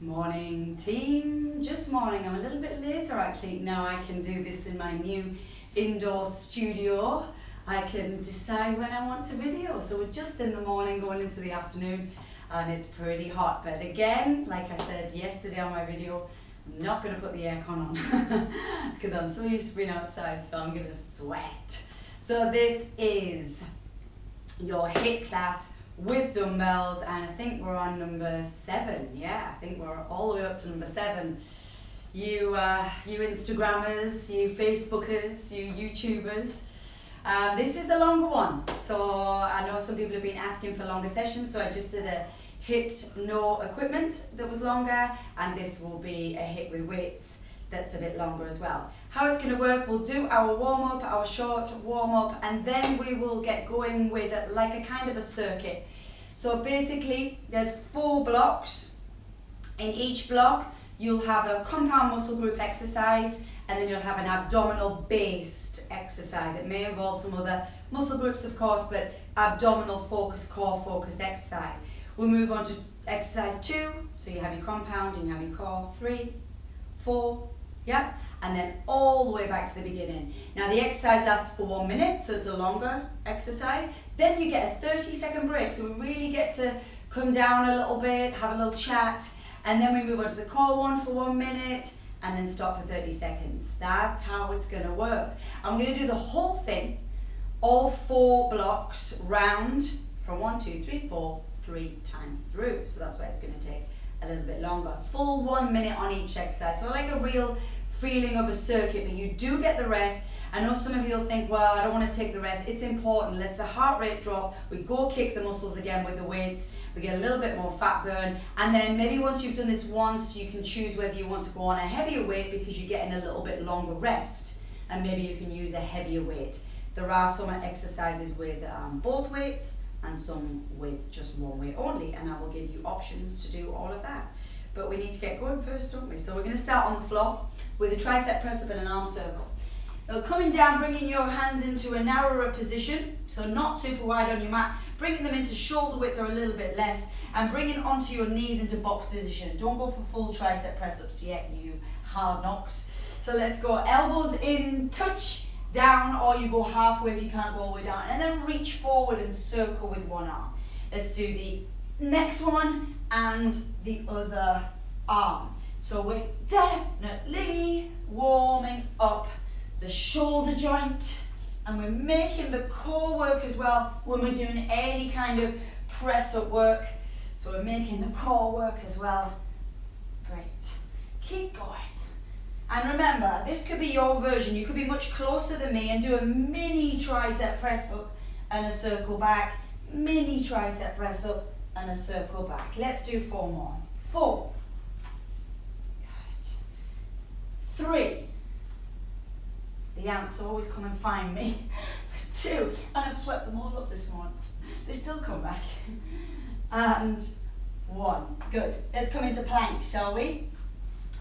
Morning team, just morning. I'm a little bit later actually. Now I can do this in my new indoor studio. I can decide when I want to video. So we're just in the morning going into the afternoon and it's pretty hot. But again, like I said yesterday on my video, I'm not going to put the aircon on because I'm so used to being outside, so I'm going to sweat. So this is your HIIT class with dumbbells, and I think we're on number 7. Yeah, I think we're all the way up to number 7. You Instagrammers, you Facebookers, you YouTubers, this is a longer one. So I know some people have been asking for longer sessions, so I just did a HIIT no equipment that was longer, and this will be a HIIT with weights that's a bit longer as well. How it's going to work, we'll do our warm-up, our short warm-up, and then we will get going with like a kind of a circuit. So basically there's 4 blocks. In each block you'll have a compound muscle group exercise, and then you'll have an abdominal based exercise. It may involve some other muscle groups of course, but abdominal focused, core focused exercise. We'll move on to exercise 2, so you have your compound and you have your core. 3, 4, yeah, and then all the way back to the beginning. Now the exercise lasts for 1 minute, so it's a longer exercise. Then you get a 30-second break, so we really get to come down a little bit, have a little chat, and then we move on to the core one for 1 minute, and then stop for 30 seconds. That's how it's going to work. I'm going to do the whole thing, all 4 blocks round from 1, 2, 3, 4, 3 times through. So that's why it's going to take a little bit longer. Full 1 minute on each exercise. So like a real feeling of a circuit, but you do get the rest. I know some of you will think, well, I don't want to take the rest. It's important. Let's the heart rate drop. We go kick the muscles again with the weights. We get a little bit more fat burn. And then maybe once you've done this once, you can choose whether you want to go on a heavier weight because you're getting a little bit longer rest. And maybe you can use a heavier weight. There are some exercises with both weights and some with just one weight only. And I will give you options to do all of that. But we need to get going first, don't we? So we're going to start on the floor with a tricep press up and an arm circle. Now coming down, bringing your hands into a narrower position, so not super wide on your mat, bringing them into shoulder width or a little bit less, and bringing onto your knees into box position. Don't go for full tricep press ups yet, you hard knocks. So let's go elbows in, touch, down, or you go halfway if you can't go all the way down, and then reach forward and circle with one arm. Let's do the next one and the other arm. So we're definitely warming up the shoulder joint, and we're making the core work as well when we're doing any kind of press up work. So we're making the core work as well. Great. Keep going. And remember, this could be your version. You could be much closer than me and do a mini tricep press up and a circle back, mini tricep press up and a circle back. Let's do 4 more. 4. Good. 3. The ants always come and find me. 2. And I've swept them all up this morning. They still come back. And 1. Good. Let's come into plank, shall we?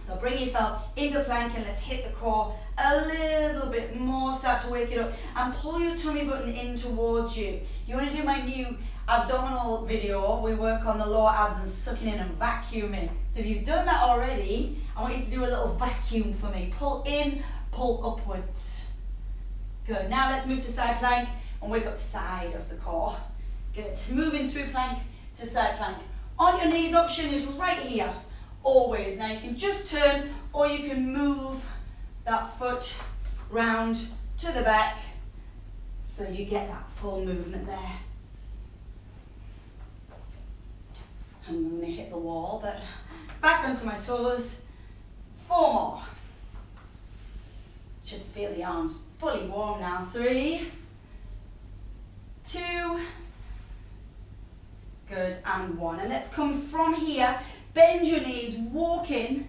So bring yourself into plank and let's hit the core a little bit more. Start to wake it up and pull your tummy button in towards you. You want to do my new abdominal video. We work on the lower abs and sucking in and vacuuming. So if you've done that already, I want you to do a little vacuum for me. Pull in, pull upwards. Good. Now let's move to side plank and wake up the side of the core. Good. Moving through plank to side plank. On your knees option is right here. Always. Now you can just turn or you can move that foot round to the back so you get that full movement there. I'm going to hit the wall, but back onto my toes. 4 more. Should feel the arms fully warm now. 3, 2, good, and 1. And let's come from here. Bend your knees, walk in,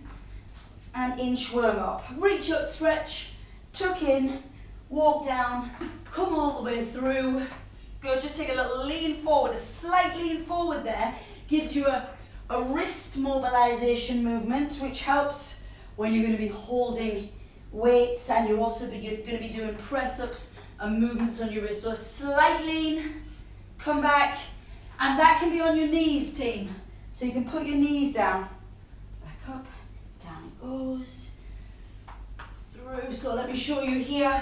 and inchworm up. Reach up, stretch, tuck in, walk down, come all the way through. Good, just take a little lean forward, a slight lean forward there. Gives you a wrist mobilization movement, which helps when you're going to be holding weights and you're also going to be doing press-ups and movements on your wrist. So a slight lean, come back, and that can be on your knees, team. So you can put your knees down, up, down it goes, through. So let me show you here,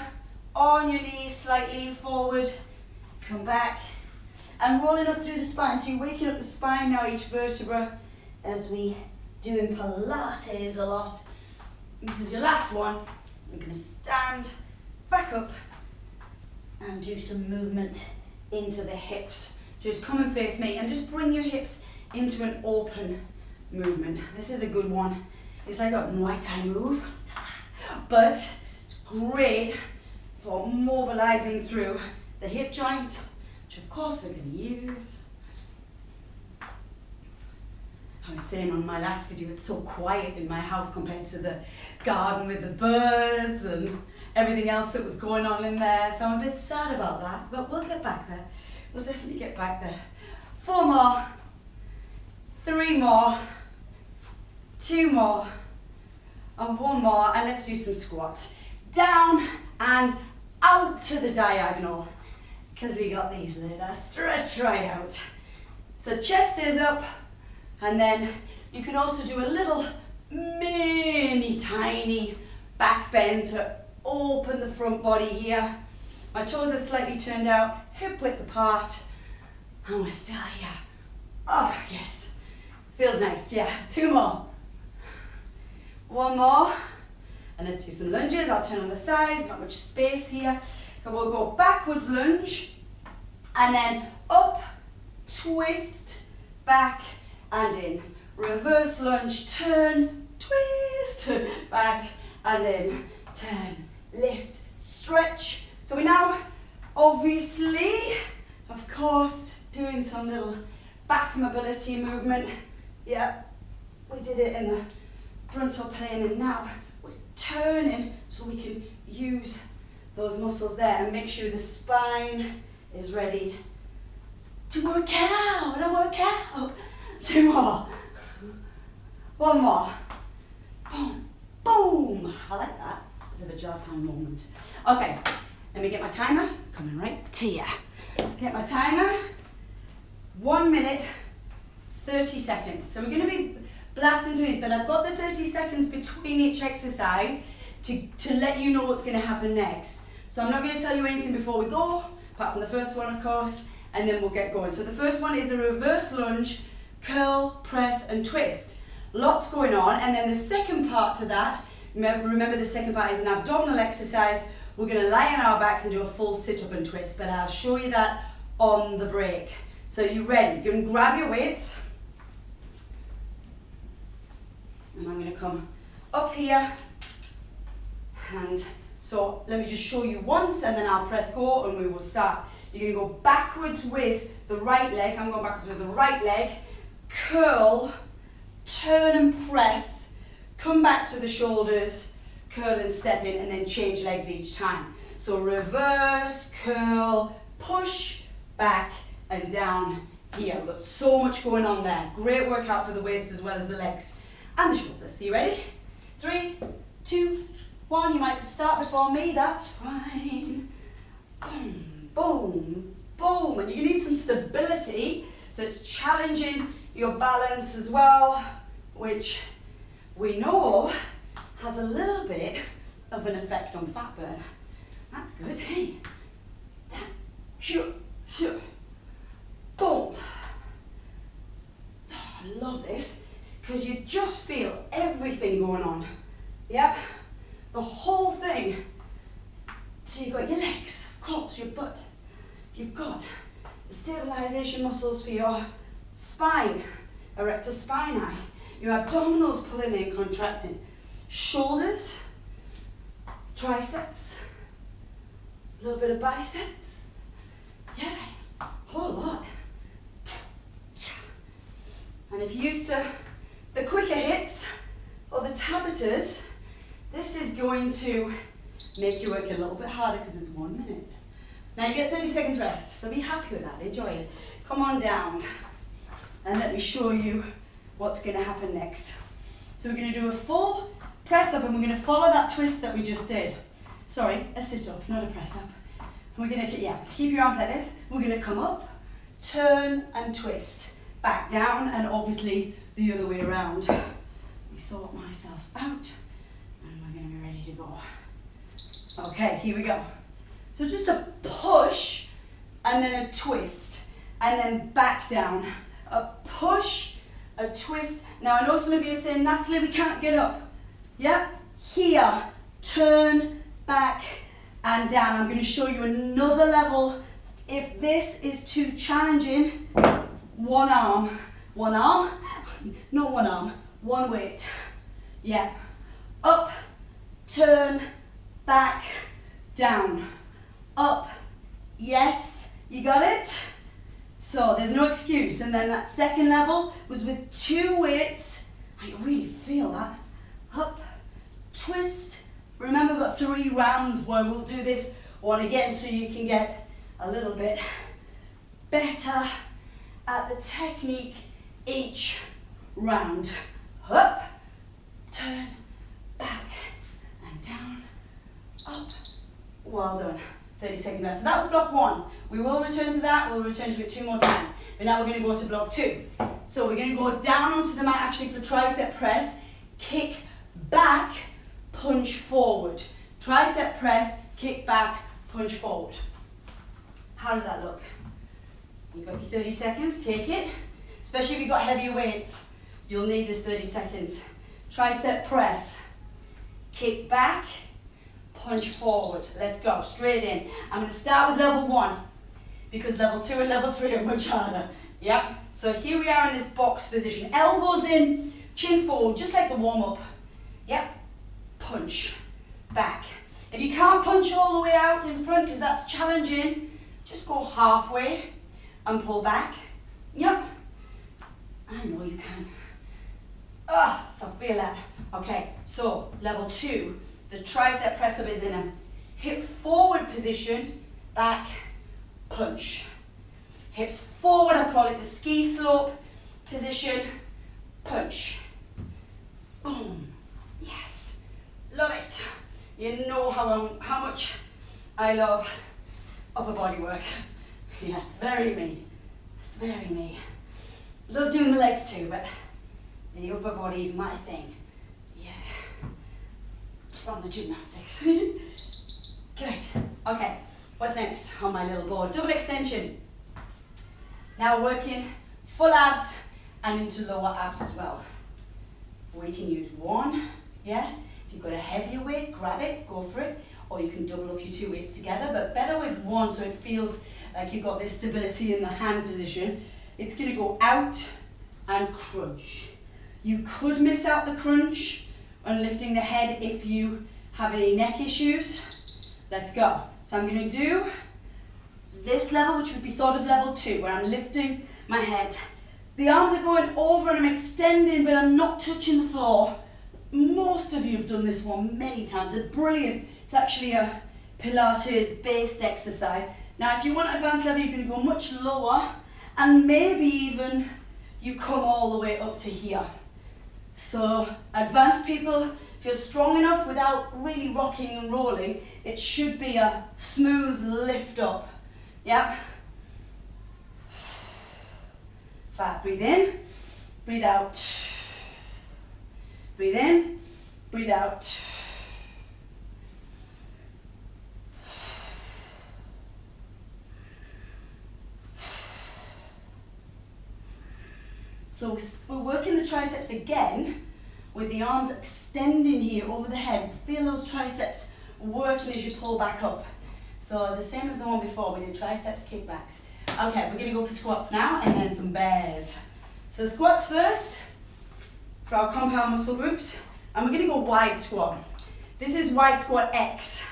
on your knees, slightly forward, come back, and rolling up through the spine. So you're waking up the spine now, each vertebra, as we do in Pilates a lot. This is your last one. We're going to stand back up and do some movement into the hips. So just come and face me and just bring your hips into an open movement. This is a good one. It's like a Muay Thai move, but it's great for mobilizing through the hip joint, which of course we're going to use. I was saying on my last video, it's so quiet in my house compared to the garden with the birds and everything else that was going on in there. So I'm a bit sad about that, but we'll get back there. We'll definitely get back there. 4 more, 3 more, 2 more, and 1 more. And let's do some squats. Down and out to the diagonal, because we got these little stretch right out. So chest is up. And then you can also do a little mini tiny back bend to open the front body here. My toes are slightly turned out, hip width apart, and we're still here. Oh yes, feels nice, yeah. 2 more. 1 more, and let's do some lunges. I'll turn on the sides, not much space here. And we'll go backwards lunge, and then up, twist, back, and in. Reverse lunge, turn, twist, back and in. Turn, lift, stretch. So we're now obviously, of course, doing some little back mobility movement. Yeah, we did it in the frontal plane, and now we're turning so we can use those muscles there and make sure the spine is ready to work out. 2 more. 1 more. Boom, boom. I like that. A bit of a jazz hand moment. Okay, let me get my timer. Coming right to you. Get my timer. 1 minute, 30 seconds. So we're going to be blasting through these, but I've got the 30 seconds between each exercise to let you know what's going to happen next. So I'm not going to tell you anything before we go, apart from the first one, of course, and then we'll get going. So the first one is a reverse lunge, curl, press and twist. Lots going on. And then the second part to that, remember the second part is an abdominal exercise. We're going to lie on our backs and do a full sit up and twist, but I'll show you that on the break. So you ready? You can grab your weights, and I'm going to come up here, and so let me just show you once and then I'll press go and we will start. You're going to go backwards with the right leg. So I'm going backwards with the right leg, curl, turn and press, come back to the shoulders, curl and step in, and then change legs each time. So reverse, curl, push, back and down here. We've got so much going on there. Great workout for the waist as well as the legs and the shoulders. Are you ready? 3, 2, 1. You might start before me, that's fine. Boom, boom, boom. And you need some stability, so it's challenging your balance as well, which we know has a little bit of an effect on fat burn. That's good, hey? Sure. Boom. Oh, I love this, because you just feel everything going on. Yep, the whole thing. So you've got your legs, of course, your butt. You've got the stabilization muscles for your spine, erector spinae, your abdominals pulling in, contracting, shoulders, triceps, a little bit of biceps, yeah, a whole lot. And if you're used to the quicker hits or the Tabatas, this is going to make you work a little bit harder because it's 1 minute. Now you get 30 seconds rest, so be happy with that, enjoy it. Come on down and let me show you what's going to happen next. So we're going to do a full press up and we're going to follow that twist that we just did. Sorry, a sit up, not a press up. And we're going to, keep your arms like this. We're going to come up, turn and twist. Back down and obviously the other way around. We saw go. Okay, here we go. So just a push and then a twist and then back down. A push, a twist. Now I know some of you are saying, Natalie, we can't get up. Yeah, here, turn, back and down. I'm going to show you another level. If this is too challenging, one arm, not one arm, one weight. Yeah, up, turn, back, down, up, yes, you got it? So there's no excuse. And then that second level was with 2 weights. I really feel that. Up, twist. Remember, we've got 3 rounds where we'll do this one again so you can get a little bit better at the technique each round. Up, turn, back, and down, up. Well done. 30-second rest. So that was block 1. We will return to that. We'll return to it 2 more times. But now we're going to go to block 2. So we're going to go down onto the mat actually for tricep press, kick back, punch forward. Tricep press, kick back, punch forward. How does that look? You've got your 30 seconds, take it. Especially if you've got heavier weights, you'll need this 30 seconds. Tricep press, kick back, punch forward. Let's go, straight in. I'm going to start with level 1 because level 2 and level 3 are much harder. Yep, so here we are in this box position. Elbows in, chin forward, just like the warm-up. Yep, punch, back. If you can't punch all the way out in front because that's challenging, just go halfway and pull back. Yep, I know you can. So feel that. Okay, so level 2, the tricep press up is in a hip forward position, back, punch. Hips forward, I call it the ski slope position, punch. Boom, yes, love it. You know how much I love upper body work. Yeah, it's very me, it's very me. Love doing the legs too, but the upper body is my thing. Yeah, it's from the gymnastics. Good, okay, what's next on my little board? Double extension. Now working full abs and into lower abs as well. We can use 1, yeah? If you've got a heavier weight, grab it, go for it. Or you can double up your 2 weights together, but better with 1 so it feels like you've got this stability in the hand position. It's gonna go out and crunch. You could miss out the crunch on lifting the head if you have any neck issues. Let's go. So I'm gonna do this level, which would be sort of level 2, where I'm lifting my head. The arms are going over and I'm extending, but I'm not touching the floor. Most of you have done this one many times. It's brilliant. It's actually a Pilates-based exercise. Now, if you want advanced level, you're going to go much lower, and maybe even you come all the way up to here. So, advanced people, if you're strong enough without really rocking and rolling, it should be a smooth lift up. Yep. 5, breathe in, breathe out. Breathe in, breathe out. So we're working the triceps again with the arms extending here over the head. Feel those triceps working as you pull back up. So the same as the one before, we did triceps, kickbacks. Okay, we're gonna go for squats now and then some bears. So squats first for our compound muscle groups, and we're gonna go wide squat. This is wide squat X,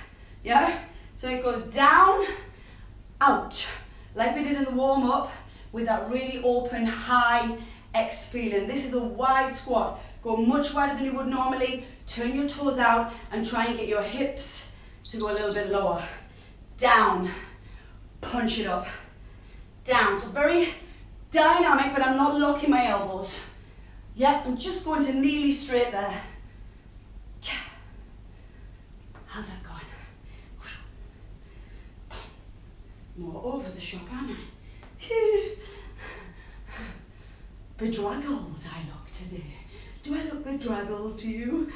yeah? So it goes down, out, like we did in the warm up with that really open, high X feeling. This is a wide squat. Go much wider than you would normally, turn your toes out and try and get your hips to go a little bit lower. Down, punch it up, down. So very dynamic, but I'm not locking my elbows. Yeah, I'm just going to nearly straight there. How's that going? More over the shop, aren't I? Bedraggled I look today. Do I look bedraggled to you?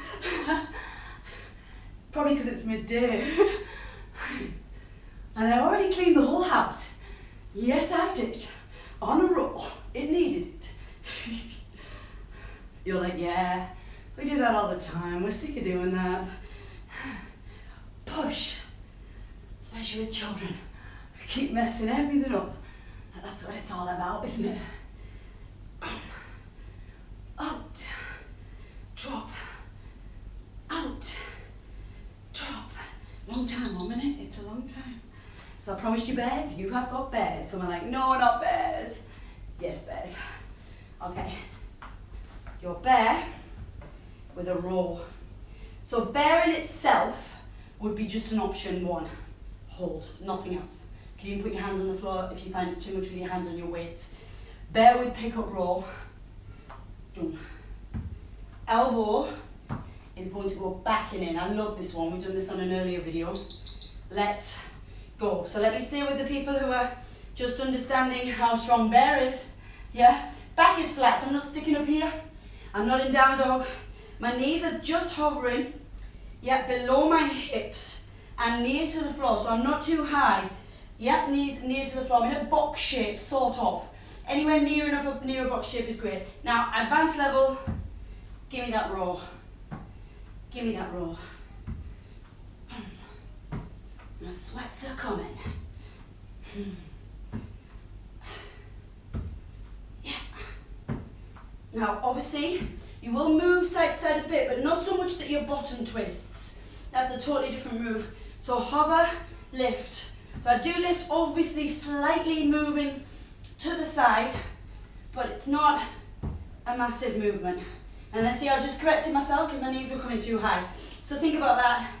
Probably because it's midday. And I already cleaned the whole house. Yes, I did. On a roll. It needed it. You're like, yeah, we do that all the time. We're sick of doing that. Push. Especially with children. We keep messing everything up. That's what it's all about, isn't it? Out. Drop. Out. Drop. Long time, 1 minute. It's a long time. So I promised you bears. You have got bears. So I'm like, no, not bears. Yes, bears. Okay. Your bear with a row. So bear in itself would be just an option 1. Hold, nothing else. You can even put your hands on the floor if you find it's too much with your hands on your weights. Bear with pick up row. Done. Elbow is going to go back and in. I love this one. We've done this on an earlier video. Let's go. So let me stay with the people who are just understanding how strong bear is. Yeah, back is flat. I'm not sticking up here. I'm not in down dog. My knees are just hovering, yet below my hips and near to the floor. So I'm not too high. Yep, knees near to the floor. I'm in a box shape, sort of. Anywhere near enough up near a box shape is great. Now, advanced level, give me that row. Give me that row. The sweats are coming. Yeah. Now, obviously, you will move side to side a bit, but not so much that your bottom twists. That's a totally different move. So hover, lift. So I do lift, obviously slightly moving to the side, but it's not a massive movement. And I see I just corrected myself because my knees were coming too high. So think about that.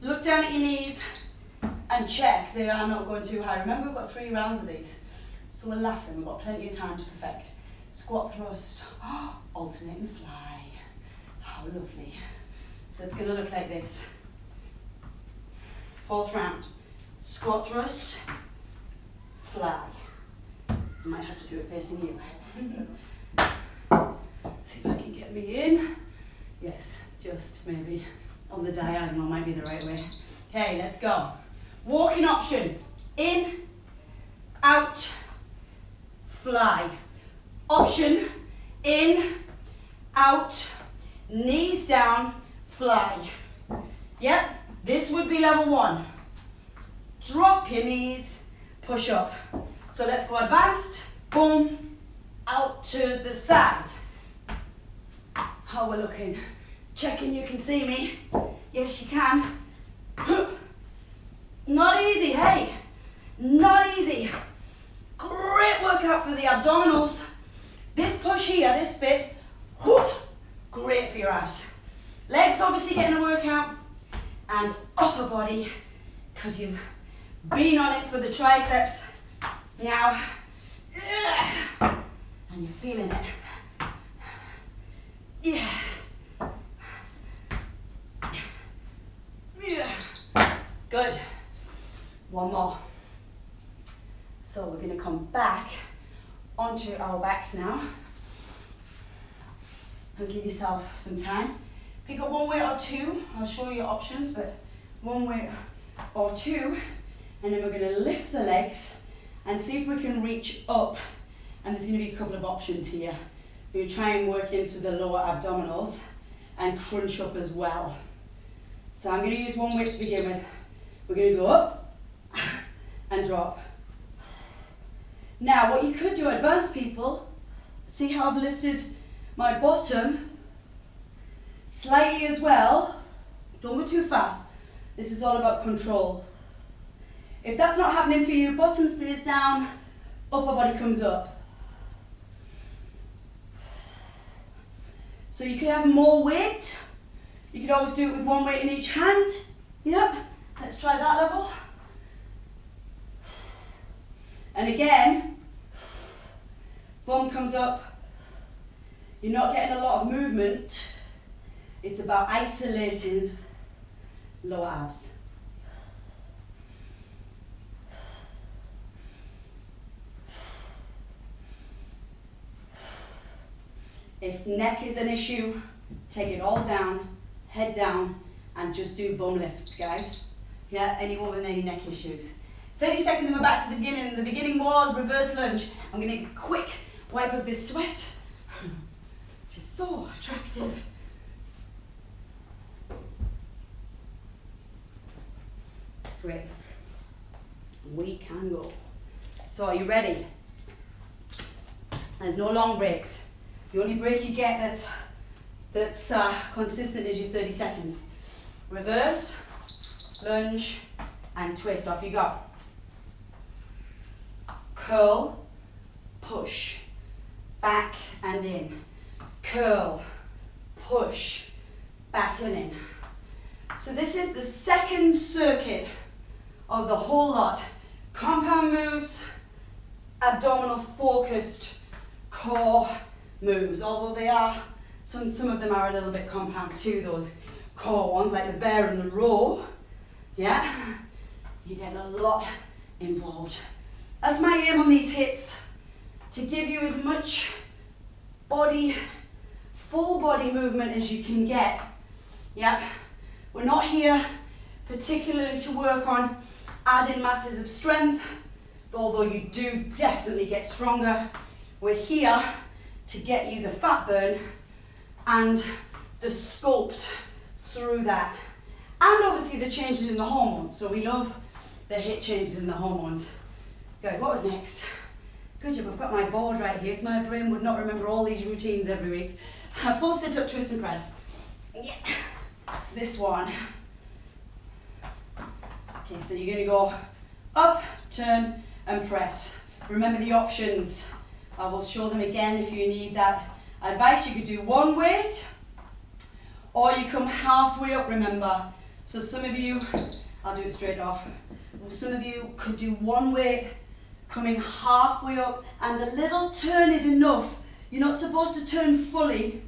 Look down at your knees and check they are not going too high. Remember, we've got 3 rounds of these. So we're laughing, we've got plenty of time to perfect. Squat thrust, alternate and fly. How lovely. So it's gonna look like this. 4th round. Squat thrust, fly. I might have to do it facing you. See if I can get me in. Yes, just maybe on the diagonal might be the right way. Okay, let's go. Walking option. In, out, fly. Option, in, out, knees down, fly. Yep, this would be level 1. Drop your knees, push up. So let's go advanced, boom, out to the side. How we're looking. Checking you can see me. Yes, you can. Not easy, hey? Not easy. Great workout for the abdominals. This push here, this bit, great for your abs. Legs obviously getting a workout, and upper body, because you've been on it for the triceps. Now, and you're feeling it. Yeah. Yeah. Good. One more. So we're going to come back onto our backs now. And give yourself some time. Pick up 1 weight or 2. I'll show you options, but 1 weight or 2. And then we're going to lift the legs and see if we can reach up. And there's going to be a couple of options here. We're going to try and work into the lower abdominals and crunch up as well. So I'm going to use 1 weight to begin with. We're going to go up and drop. Now, what you could do, advanced people, see how I've lifted my bottom slightly as well. Don't go too fast. This is all about control. If that's not happening for you, bottom stays down, upper body comes up. So you could have more weight. You could always do it with 1 weight in each hand. Yep, let's try that level. And again, bum comes up. You're not getting a lot of movement. It's about isolating lower abs. If neck is an issue, take it all down, head down, and just do bum lifts, guys. Yeah, anyone with any neck issues. 30 seconds and we're back to the beginning. The beginning was reverse lunge. I'm going to get a quick wipe of this sweat, which is so attractive. Great. We can go. So are you ready? There's no long breaks. The only break you get that's consistent is your 30 seconds. Reverse, lunge, and twist. Off you go. Curl, push, back and in. Curl, push, back and in. So this is the second circuit of the whole lot. Compound moves, abdominal focused core moves, although they are, some of them are a little bit compound too, those core ones like the bear and the row. Yeah, you get a lot involved. That's my aim on these hits, to give you as much body, full body movement as you can get. Yeah, we're not here particularly to work on adding masses of strength, although you do definitely get stronger. We're here to get you the fat burn and the sculpt through that. And obviously the changes in the hormones. So we love the hit changes in the hormones. Good, what was next? Good job, I've got my board right here, so my brain would not remember all these routines every week. Full sit up, twist and press. Yeah, it's this one. Okay, so you're gonna go up, turn, and press. Remember the options. I will show them again if you need that advice. You could do one weight, or you come halfway up, remember. So some of you, I'll do it straight off. Some of you could do one weight, coming halfway up, and the little turn is enough. You're not supposed to turn fully.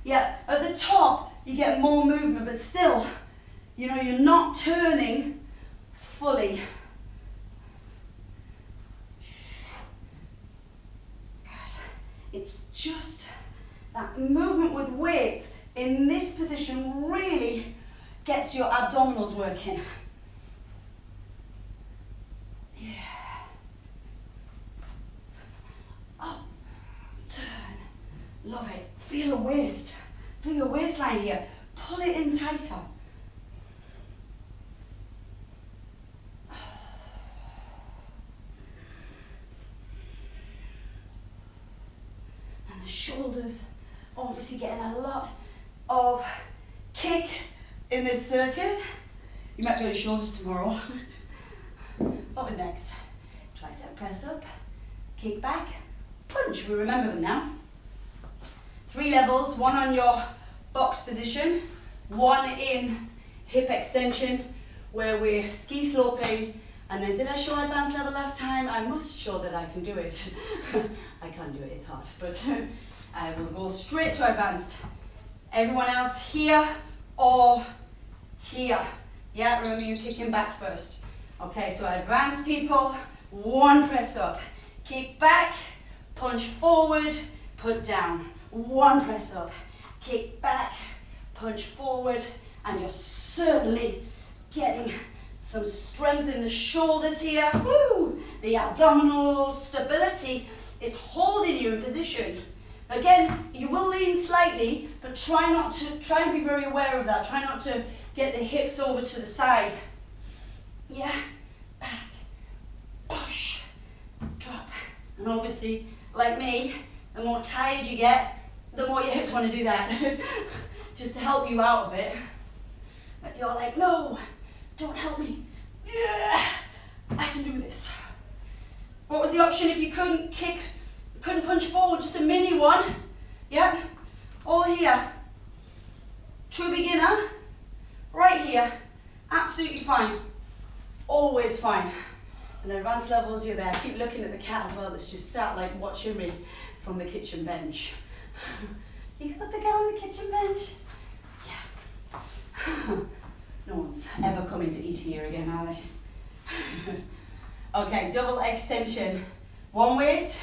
Yeah, at the top, you get more movement, but still, you know, you're not turning fully. Good. It's just that movement with weights in this position really gets your abdominals working. Yeah. Up, turn. Love it. Feel the waist. Feel your waistline here. Pull it in tighter. And the shoulders obviously getting a lot of kick in this circuit. You might feel your shoulders tomorrow. What was next? Tricep press up, kick back, punch. We remember them now. 3 levels, one on your box position, one in hip extension where we're ski sloping, and then did I show advanced level last time? I must show that I can do it. I can't do it, it's hard, but I will go straight to advanced. Everyone else here or here. Yeah, remember you kicking back first. Okay, so advanced people, one press up. Kick back, punch forward, put down. One press up. Kick back, punch forward, and you're certainly getting some strength in the shoulders here. Woo! The abdominal stability, it's holding you in position. Again, you will lean slightly, but try and be very aware of that. Try not to get the hips over to the side. Yeah, back, push, drop. And obviously, like me, the more tired you get, the more your hips want to do that. Just to help you out a bit. But you're like, no, don't help me. Yeah, I can do this. What was the option if you couldn't kick, couldn't punch forward, just a mini one? Yep, all here. True beginner, right here, absolutely fine. Always fine. And advanced levels, you're there. Keep looking at the cat as well that's just sat like watching me from the kitchen bench. You got the cat on the kitchen bench? Yeah. No one's ever coming to eat here again, are they? Okay, double extension. One weight,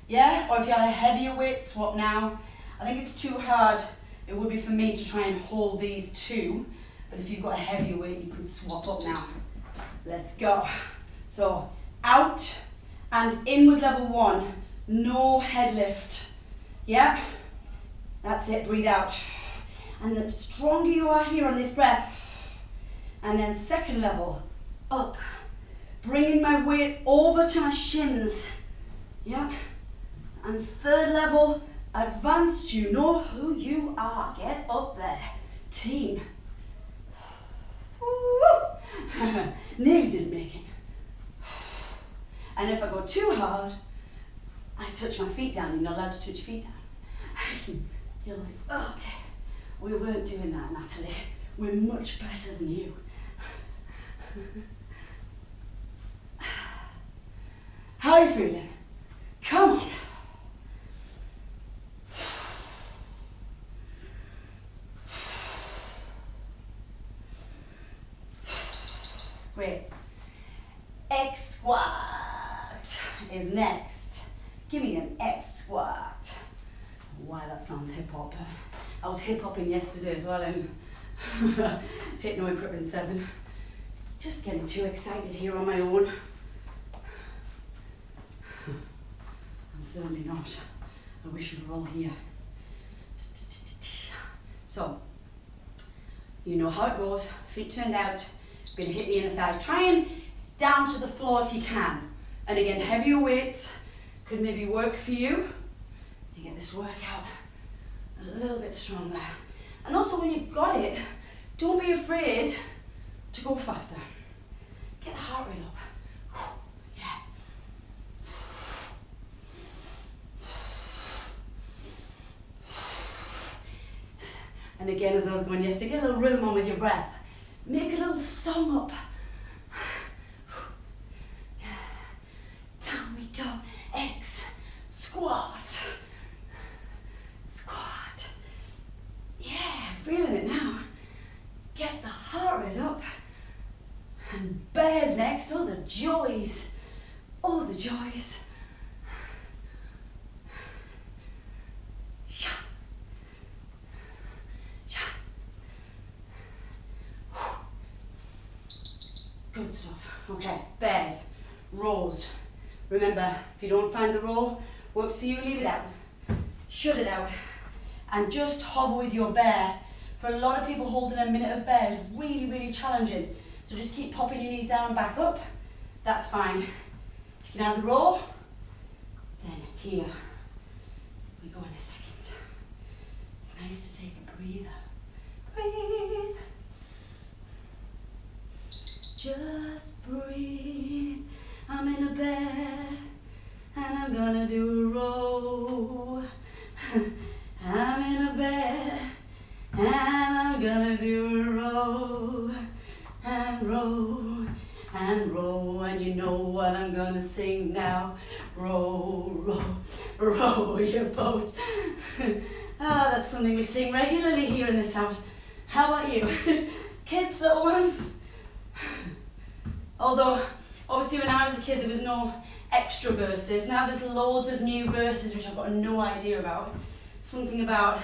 yeah? Or if you have a heavier weight, swap now. I think it's too hard, it would be for me to try and hold these two. But if you've got a heavier weight, you could swap up now. Let's go. So out and in was level 1. No head lift. Yeah? That's it, breathe out. And the stronger you are here on this breath, and then second level, up. Bringing my weight over to my shins. Yeah? And third level, advanced, you know who you are. Get up there, team. Nearly didn't make it. And if I go too hard, I touch my feet down. You're not allowed to touch your feet down. You're like, oh, okay, we weren't doing that, Natalie. We're much better than you. How are you feeling? Come on. Great. X squat is next. Give me an X squat. Why that sounds hip hop. I was hip hopping yesterday as well and hit no equipment 7. Just getting too excited here on my own. I'm certainly not. I wish you were all here. So, you know how it goes. Feet turned out. We're going to hit the inner thighs. Try and down to the floor if you can. And again, heavier weights could maybe work for you. You get this workout a little bit stronger. And also when you've got it, don't be afraid to go faster. Get the heart rate up. Yeah. And again, as I was going yesterday, get a little rhythm on with your breath. Make a little song up. Down we go. X. Squat. Squat. Yeah, feeling it now. Get the heart rate up. And bears next. Oh, the joys. Oh, the joys. Good stuff. Okay, bears, rows. Remember, if you don't find the row, works for you, leave it out. Shut it out. And just hover with your bear. For a lot of people, holding a minute of bear is really, really challenging. So just keep popping your knees down and back up. That's fine. If you can have the row, then here we go in a second. It's nice to take a breather. Breathe. Just breathe. I'm in a bed and I'm gonna do a row. I'm in a bed and I'm gonna do a row and row and row, and you know what I'm gonna sing now. Row, row, row your boat. That's something we sing regularly here in this house. How about you? Kids, little ones? Although, obviously when I was a kid there was no extra verses. Now there's loads of new verses which I've got no idea about. Something about,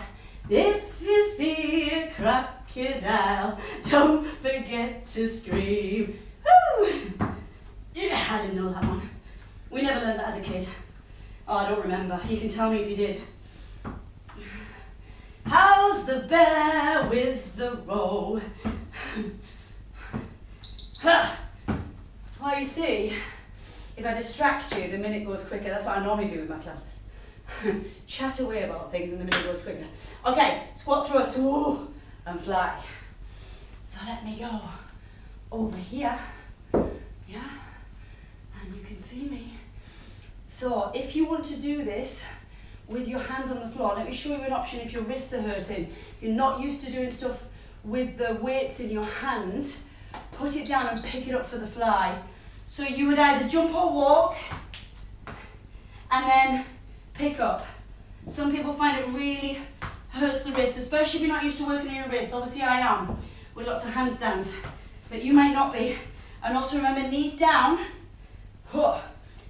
if you see a crocodile, don't forget to scream. Woo! Yeah, I didn't know that one. We never learned that as a kid. Oh, I don't remember. You can tell me if you did. How's the bear with the row? Well, you see, if I distract you, the minute goes quicker. That's what I normally do with my classes. Chat away about things and the minute goes quicker. Okay, squat thrust, ooh, and fly. So let me go over here, yeah, and you can see me. So if you want to do this with your hands on the floor, let me show you an option if your wrists are hurting. You're not used to doing stuff with the weights in your hands, put it down and pick it up for the fly. So you would either jump or walk and then pick up. Some people find it really hurts the wrist, especially if you're not used to working on your wrist. Obviously I am, with lots of handstands, but you might not be. And also remember, knees down.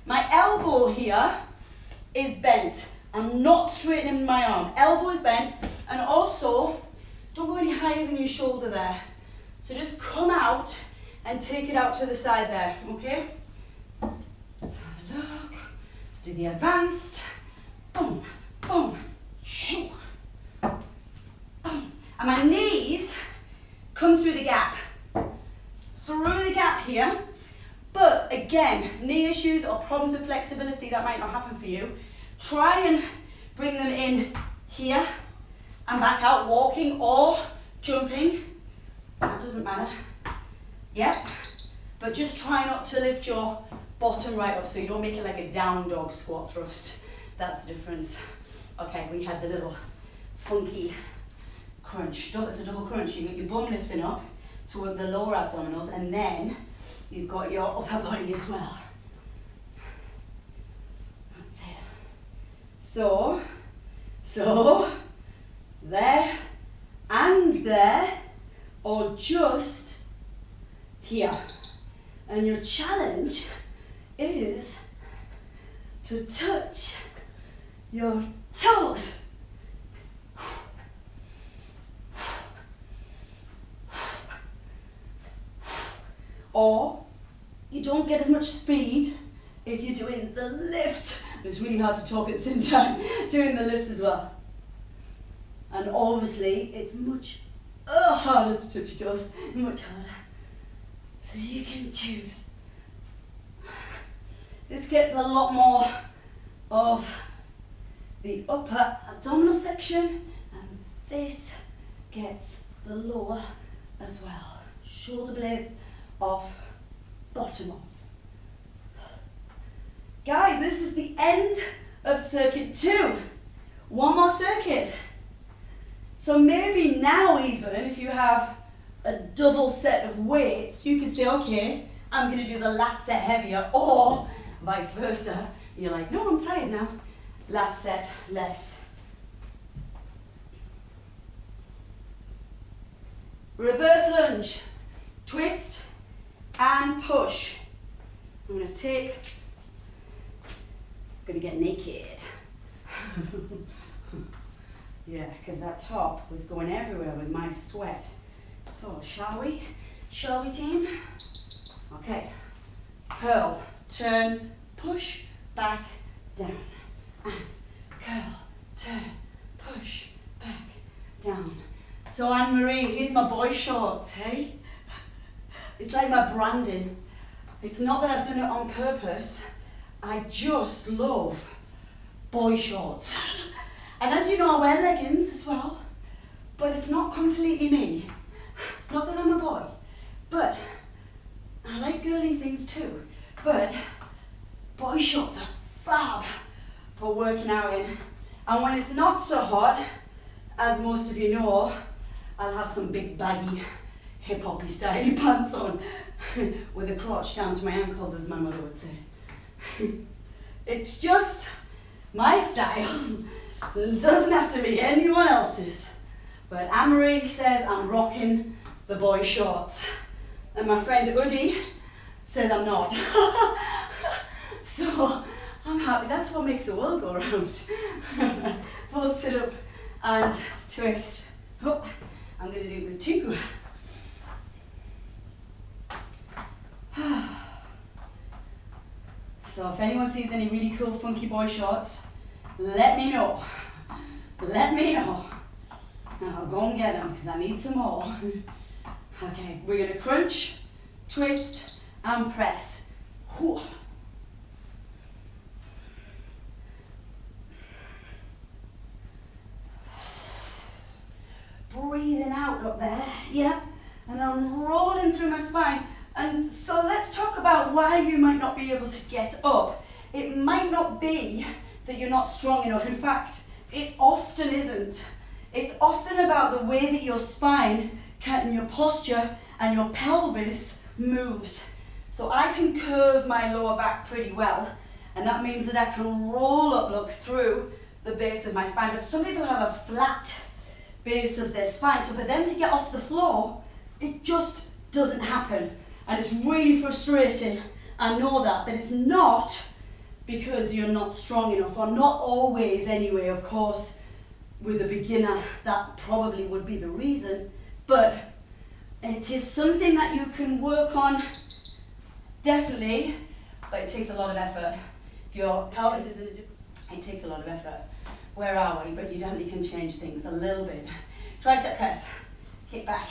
My elbow here is bent. I'm not straightening my arm. Elbow is bent, and also don't go any higher than your shoulder there. So just come out and take it out to the side there, okay? Let's have a look. Let's do the advanced. Boom, boom, shoo. Boom. And my knees come through the gap. Through the gap here. But again, knee issues or problems with flexibility, that might not happen for you. Try and bring them in here and back out, walking or jumping. That doesn't matter. Yep. But just try not to lift your bottom right up so you don't make it like a down dog squat thrust. That's the difference. Okay, we had the little funky crunch. It's a double crunch. You got your bum lifting up toward the lower abdominals, and then you've got your upper body as well. That's it. So, there and there, or just here. And your challenge is to touch your toes. Or you don't get as much speed if you're doing the lift. It's really hard to talk at the same time, doing the lift as well. And obviously it's much harder to touch your toes, much harder. So you can choose. This gets a lot more of the upper abdominal section, and this gets the lower as well. Shoulder blades off, bottom off. Guys, this is the end of circuit 2. One more circuit. So maybe now even, if you have a double set of weights, you can say, okay, I'm going to do the last set heavier, or vice versa. You're like, no, I'm tired now. Last set less. Reverse lunge. Twist and push. I'm going to get naked. Yeah, because that top was going everywhere with my sweat. So, shall we? Shall we, team? Okay. Curl, turn, push, back, down. And curl, turn, push, back, down. So, Anne-Marie, here's my boy shorts, hey? It's like my branding. It's not that I've done it on purpose. I just love boy shorts. And as you know, I wear leggings as well, but it's not completely me. Not that I'm a boy, but I like girly things too. But boy shorts are fab for working out in. And when it's not so hot, as most of you know, I'll have some big baggy hip-hoppy style pants on with a crotch down to my ankles, as my mother would say. It's just my style. So it doesn't have to be anyone else's. But Anne-Marie says I'm rocking the boy shorts. And my friend Udi says I'm not. So I'm happy. That's what makes the world go round. Full sit up and twist. Oh, I'm going to do it with 2. So if anyone sees any really cool funky boy shorts, let me know. Let me know. Now I'll go and get them because I need some more. Okay, we're going to crunch, twist and press. Whew. Breathing out up there, yeah? And I'm rolling through my spine. And so let's talk about why you might not be able to get up. It might not be that you're not strong enough. In fact, it often isn't. It's often about the way that your spine and your posture and your pelvis moves. So I can curve my lower back pretty well, and that means that I can roll up, look, through the base of my spine. But some people have a flat base of their spine, so for them to get off the floor, it just doesn't happen. And it's really frustrating, I know that, but it's not because you're not strong enough, or not always anyway. Of course, with a beginner, that probably would be the reason, but It is something that you can work on, definitely, but it takes a lot of effort. If your pelvis is in a different, it takes a lot of effort. Where are we? But you definitely can change things a little bit. Tricep press, kick back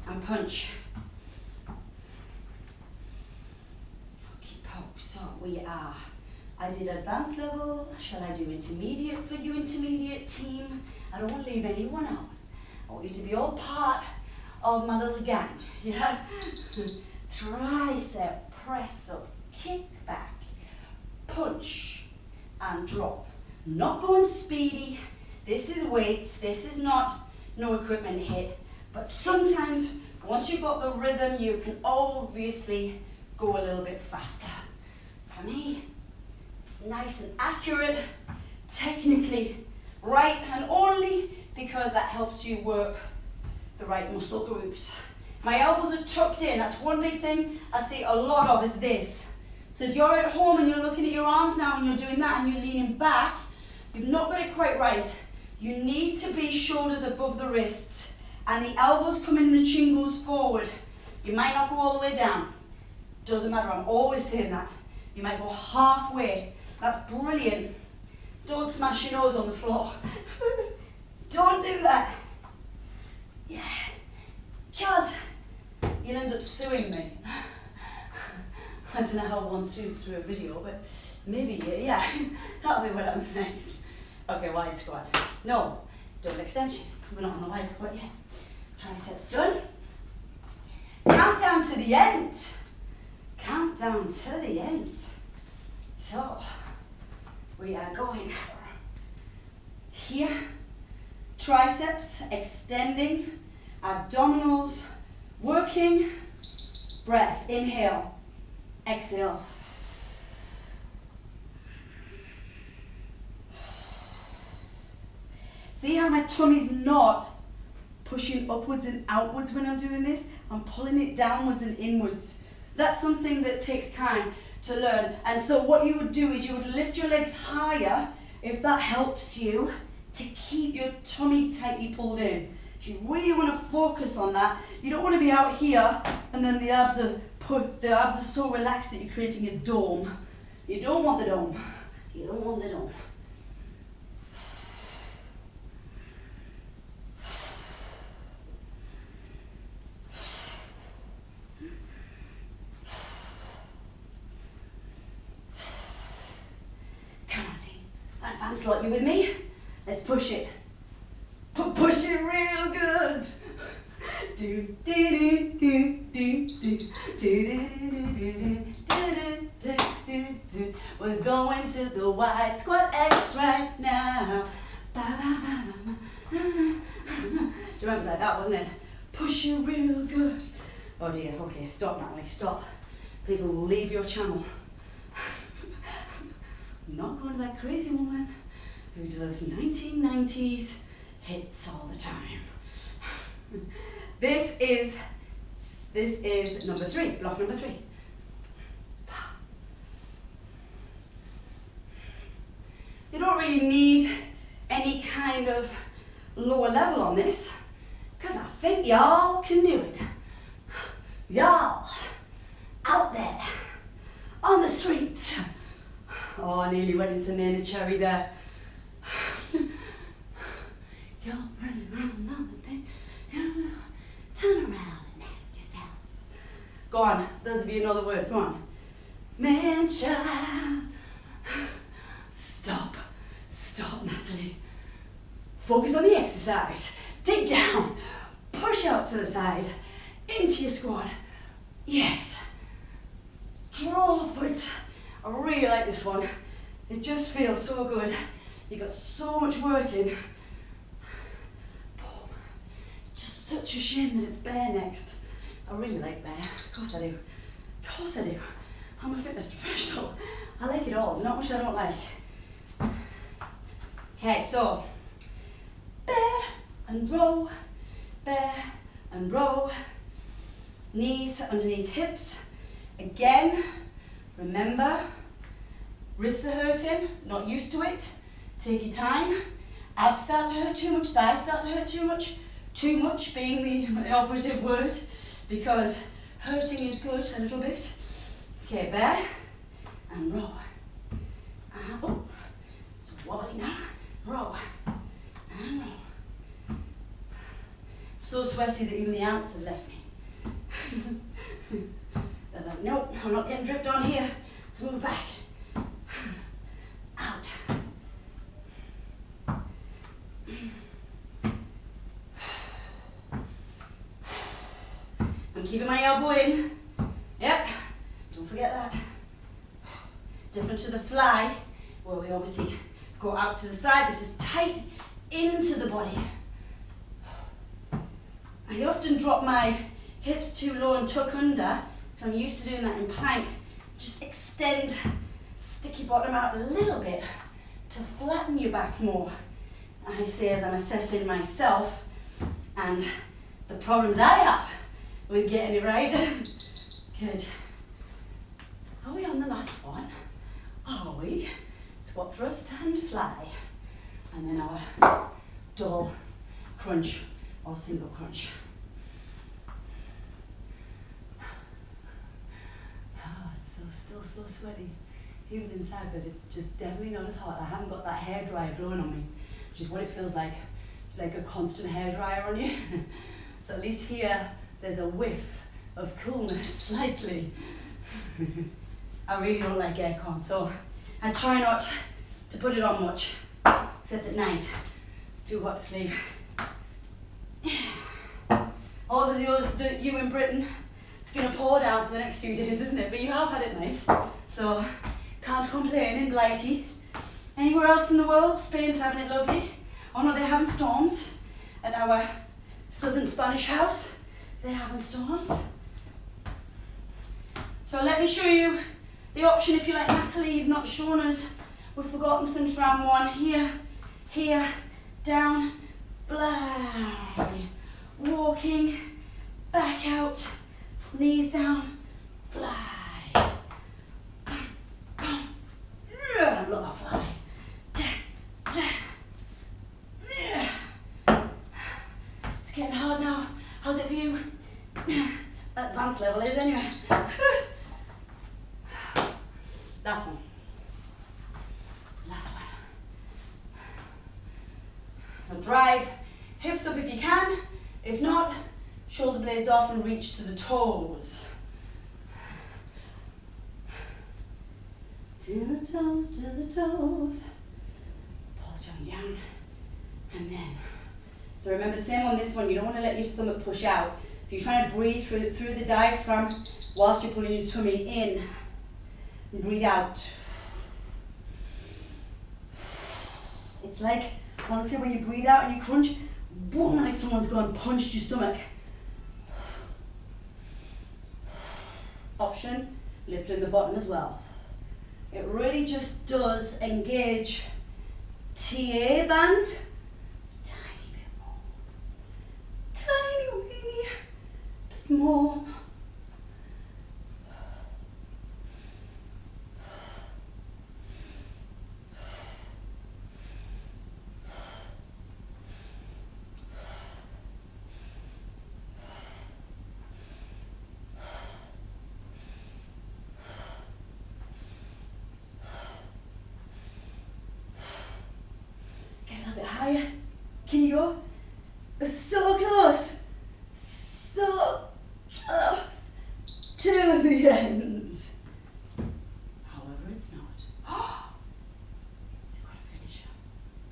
and punch. Keep poke. So we are. I did advanced level. Shall I do intermediate for you, intermediate team? I don't want to leave anyone out. I want you to be all part of my little gang. Yeah. Tricep press up, kick back, punch, and drop. Not going speedy. This is weights. This is not no equipment hit. But sometimes, once you've got the rhythm, you can obviously go a little bit faster. For me, it's nice and accurate, technically right, and only because that helps you work the right muscle groups. My elbows are tucked in. That's one big thing I see a lot of is this. So if you're at home and you're looking at your arms now and you're doing that and you're leaning back, you've not got it quite right. You need to be shoulders above the wrists and the elbows come in and the chin goes forward. You might not go all the way down. Doesn't matter, I'm always saying that. You might go halfway. That's brilliant. Don't smash your nose on the floor. Don't do that. Yeah, because you'll end up suing me. I don't know how one sues through a video, but maybe, yeah, that'll be what happens next. Okay, wide squat. No, double extension. We're not on the wide squat yet. Triceps done. Count down to the end. Count down to the end. So, we are going here. Triceps extending, abdominals working, breath, inhale, exhale. See how my tummy's not pushing upwards and outwards when I'm doing this? I'm pulling it downwards and inwards. That's something that takes time to learn. And so what you would do is you would lift your legs higher if that helps you to keep your tummy tightly pulled in. You really want to focus on that. You don't want to be out here and then the abs are so relaxed that you're creating a dome. You don't want the dome. You don't want the dome. Come on, team. Advanced lot, you with me? Let's push it. Push it real good. Do do do do do do do do do. We're going to the wide squat X right now. Do you remember it was like that, wasn't it? Push it real good. Oh dear. Okay, stop, Natalie. Stop. People will leave your channel. I'm not going to that crazy woman who does 1990s hits all the time. This is number 3, block number 3. You don't really need any kind of lower level on this, because I think y'all can do it. Y'all out there on the streets. Oh, I nearly went into Nana Cherry there. You're running around on the thing. Turn around and ask yourself. Go on, those of you know the words, go on. Man, child. Stop, Natalie. Focus on the exercise. Dig down, push out to the side, into your squat. Yes. Draw upwards. I really like this one. It just feels so good. You got so much work in. It's just such a shame that it's bare next. I really like bare. Of course I do. Of course I do. I'm a fitness professional. I like it all. There's not much I don't like. Okay, so bare and row, bare and row. Knees underneath hips. Again, remember, wrists are hurting, not used to it. Take your time. Abs start to hurt too much, thighs start to hurt too much. Too much being the operative word. because hurting is good a little bit. Okay, bear and row. Oh, it's wobbly now. Row and row. So sweaty that even the ants have left me. They're like, nope, I'm not getting dripped on here. Let's move back. Out. I'm keeping my elbow in. Yep, don't forget that. Different to the fly, where we obviously go out to the side. This is tight into the body. I often drop my hips too low and tuck under, because I'm used to doing that in plank. Just extend, stick your bottom out a little bit to flatten your back more. I say as I'm assessing myself and the problems I have with getting it right. Good. Are we on the last one? Are we? Squat thrust and fly. And then our double crunch or single crunch. Oh, it's still so sweaty. Even inside, but it's just definitely not as hot. I haven't got that hair dryer blowing on me, which is what it feels like a constant hair dryer on you. So at least here, there's a whiff of coolness, slightly. I really don't like aircon, so I try not to put it on much, except at night. It's too hot to sleep. All of you in Britain, it's gonna pour down for the next few days, isn't it? But you have had it nice, so can't complain in Blighty. Anywhere else in the world, Spain's having it lovely. Oh no, they're having storms at our southern Spanish house. They're having storms. So let me show you the option if you like, Natalie. You've not shown us. We've forgotten since round one. Here, here, down, fly. Walking, back out, knees down, fly. Another fly. It's getting hard now. How's it for you? Advanced level is anyway. Last one. Last one. So drive hips up if you can. If not, shoulder blades off and reach to the toes. To the toes, to the toes. Pull the tummy down. And then. So remember, same on this one, you don't want to let your stomach push out. So you're trying to breathe through the diaphragm whilst you're pulling your tummy in. And breathe out. It's like, honestly, when you breathe out and you crunch, boom, like someone's gone and punched your stomach. Option, lifting the bottom as well. It really just does engage TA band. Tiny bit more. Tiny weeny bit more. Higher. Can you go? So close. So close to the end. However, it's not. You've got to finish up.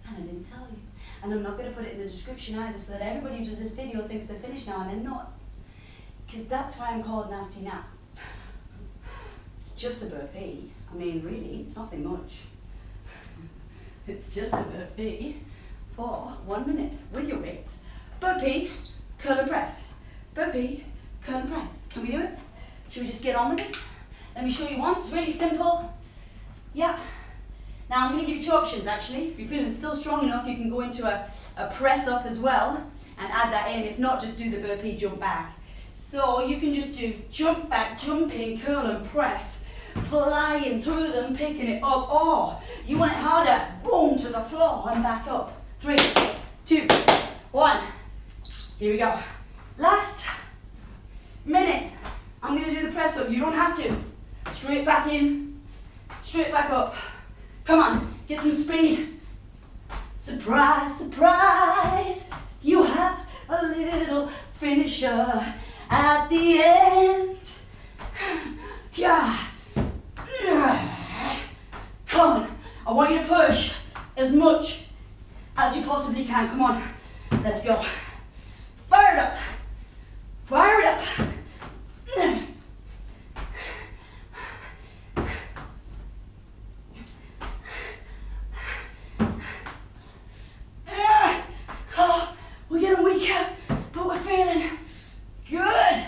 And I didn't tell you. And I'm not going to put it in the description either, so that everybody who does this video thinks they're finished now and they're not. Because that's why I'm called Nasty Nat. It's just a burpee. I mean, really, it's nothing much. It's just a burpee for 1 minute with your weights. Burpee, curl and press. Burpee, curl and press. Can we do it? Should we just get on with it? Let me show you once. It's really simple. Yeah. Now I'm going to give you two options actually. If you're feeling still strong enough, you can go into a press up as well and add that in. If not, just do the burpee jump back. So you can just do jump back, jumping, curl and press, flying through them, picking it up, or you want it harder, boom, to the floor and back up. 3, 2, 1. Here we go. Last up. You don't have to. Straight back in, straight back up. Come on, get some speed. Surprise, surprise, you have a little finisher at the end. Yeah. Come on, I want you to push as much as you possibly can. Come on, let's go. Fire it up. Fire it up. Oh, we're getting weaker, but we're feeling good.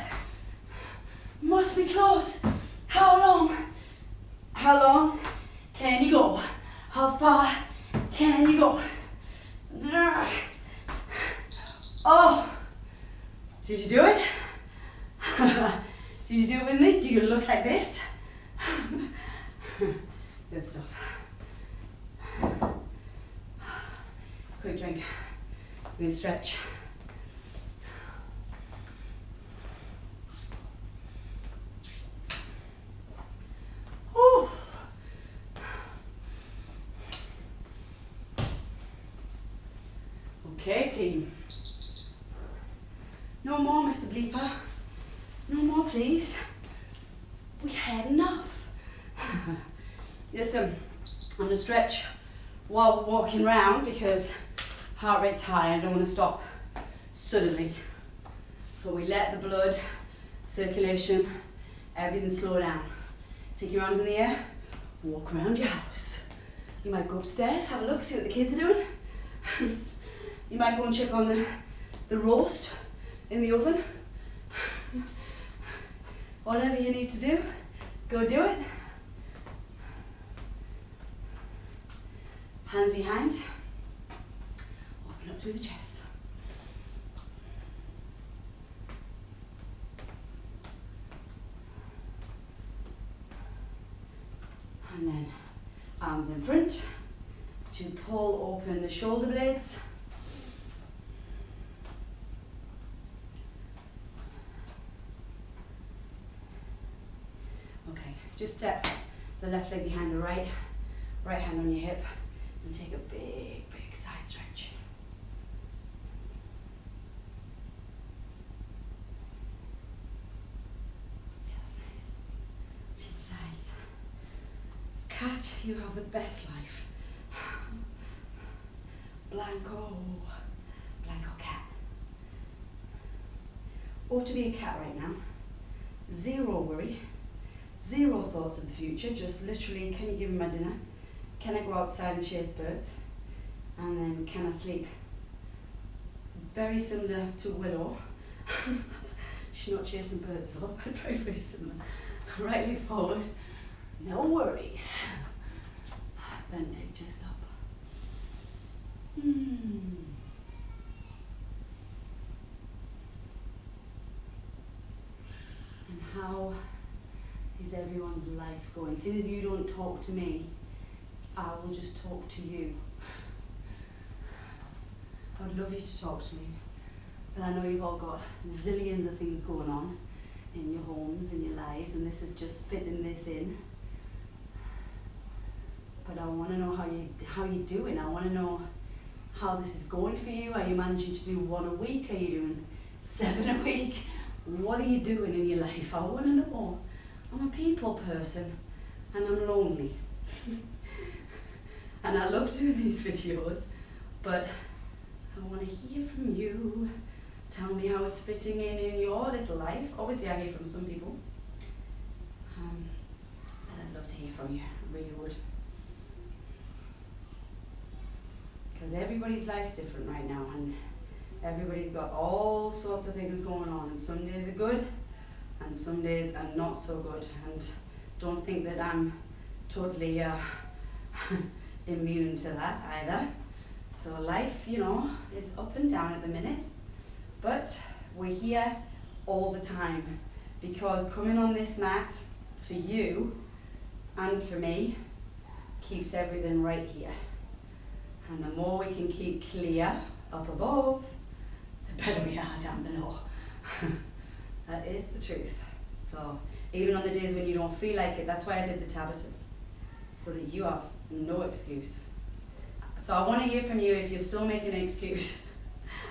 Must be close. How long? How long can you go? How far can you go? Oh, did you do it? Did you do it with me? Do you look like this? Good stuff. Quick drink. We're going to stretch. Ooh. Okay, team. No more, Mr. Bleeper. No more, please. We had enough. Listen, I'm going to stretch while we're walking round because heart rate's high and I don't want to stop suddenly. So we let the blood, circulation, everything slow down. Take your arms in the air, walk around your house. You might go upstairs, have a look, see what the kids are doing. You might go and check on the roast in the oven. Whatever you need to do, go do it. Hands behind. Open up through the chest. And then arms in front to pull open the shoulder blades. Okay, just step the left leg behind the right hand on your hip and take a big side stretch. Feels nice. Change sides. Cat, you have the best life. Blanco cat. Ought to be a cat right now. Zero worry, zero thoughts of the future, just literally, can you give me my dinner? Can I go outside and chase birds? And then can I sleep? Very similar to Willow. She's not chasing birds though, but very similar. Right leg forward, no worries. Bend leg chest up. And how is everyone's life going? Seeing as you don't talk to me, I will just talk to you. I would love you to talk to me, but I know you've all got zillions of things going on in your homes, in your lives, and this is just fitting this in. But I want to know how you're doing. I want to know how this is going for you. Are you managing to do 1 a week? Are you doing 7 a week? What are you doing in your life? I want to know. I'm a people person and I'm lonely. And I love doing these videos, but I want to hear from you. Tell me how it's fitting in your little life. Obviously I hear from some people. And I'd love to hear from you, I really would. Because everybody's life's different right now and everybody's got all sorts of things going on, and some days are good and some days are not so good, and don't think that I'm totally immune to that either. So life, you know, is up and down at the minute, but we're here all the time because coming on this mat for you and for me keeps everything right here. And the more we can keep clear up above, the better we are down below. That is the truth. So So even on the days when you don't feel like it, that's why I did the Tabatas, so that you have no excuse. So I want to hear from you if you're still making an excuse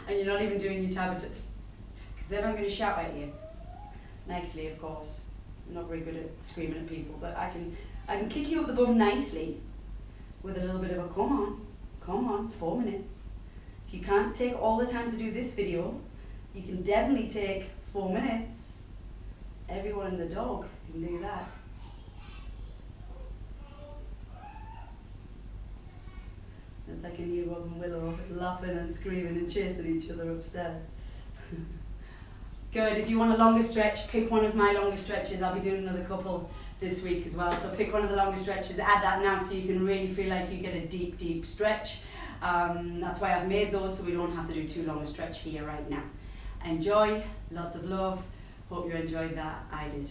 and you're not even doing your Tabatas, because then I'm going to shout at you. Nicely, of course. I'm not very good at screaming at people, but I can kick you up the bum nicely with a little bit of a come on, it's 4 minutes. If you can't take all the time to do this video, you can definitely take 4 minutes. Everyone and the dog can do that. As I can hear Rob and Willow laughing and screaming and chasing each other upstairs. Good, if you want a longer stretch, pick one of my longer stretches. I'll be doing another couple this week as well. So pick one of the longer stretches, add that now so you can really feel like you get a deep, deep stretch. That's why I've made those, so we don't have to do too long a stretch here right now. Enjoy, lots of love. Hope you enjoyed that. I did.